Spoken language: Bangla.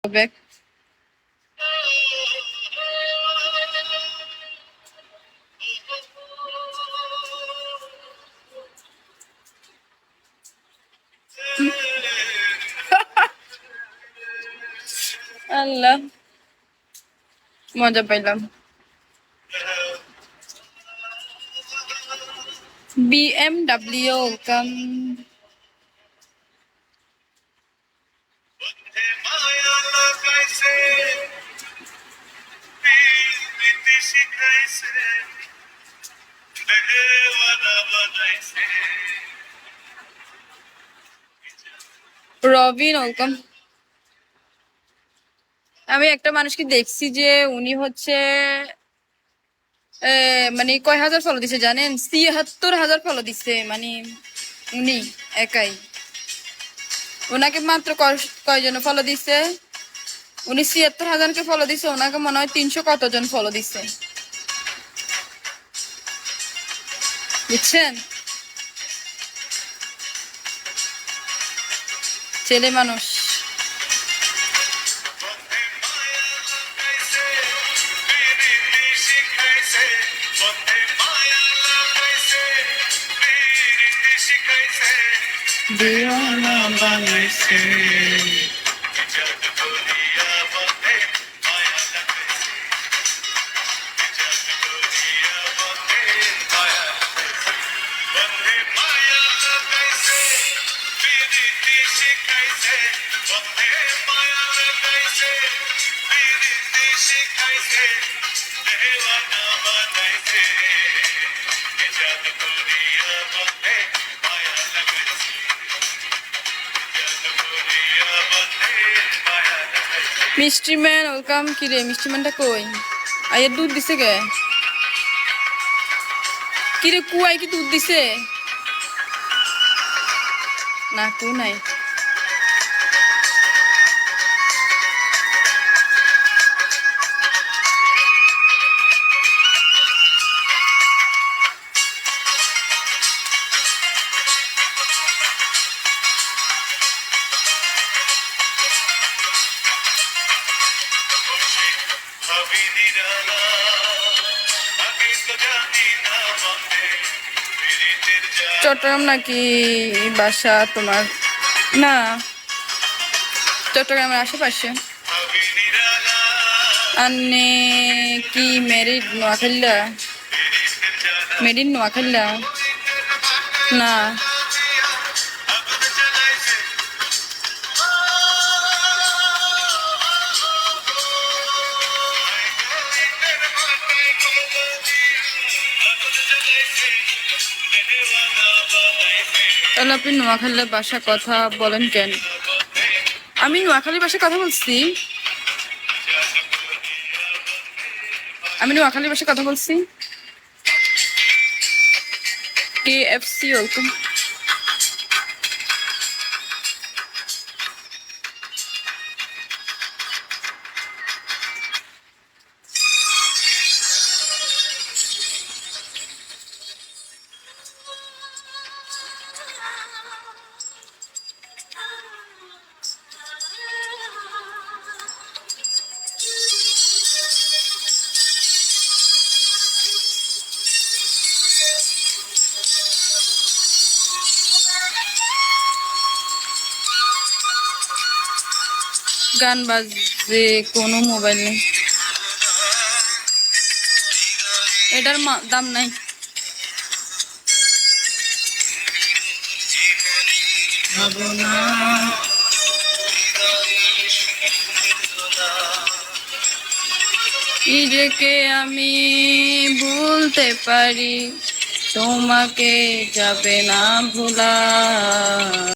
Back. আল্লাহ মজা পাইলাম। BMW welcome. রবিন ওয়েলকাম। আমি একটা মানুষকে দেখছি যে উনি হচ্ছে মানে কয় হাজার ফলো দিছে জানেন? ৭৬,০০০ ফলো দিছে, মানে উনি একাই। ওনাকে মাত্র কয়জন ফলো দিছে? উনি ৭৬,০০০কে ফলো দিছে, ওনাকে মনে হয় ৩০০ কতজন ফলো দিছে, বুঝছেন? ছেলে মানুষ। দিওয়ানা বানাইছে। মিষ্টি ম্যান ওয়েলকাম। কি রে মিষ্টি ম্যানটা কই? আয়ের দুধ দিছে কে? কি রে কুয়াই কি দুধ দিছে? না কু নাই। চট্টগ্রাম নাকি বাসা তোমার? না, চট্টগ্রামের আশেপাশে। আন্নে কি মেরিড নোয়াখালীলা? মেরিড নোয়াখালীলা? না, তাহলে আপনি নোয়াখালীর বাসা কথা বলেন কেন? আমি নোয়াখালীর বাসায় কথা বলছি। আমি নোয়াখালীর বাসায় কথা বলছি। KFC welcome. গান বাজে, কোনো মোবাইল নেই, এটার দাম নাই। নিজেকে আমি ভুলতে পারি, তোমাকে যাবে না ভোলা।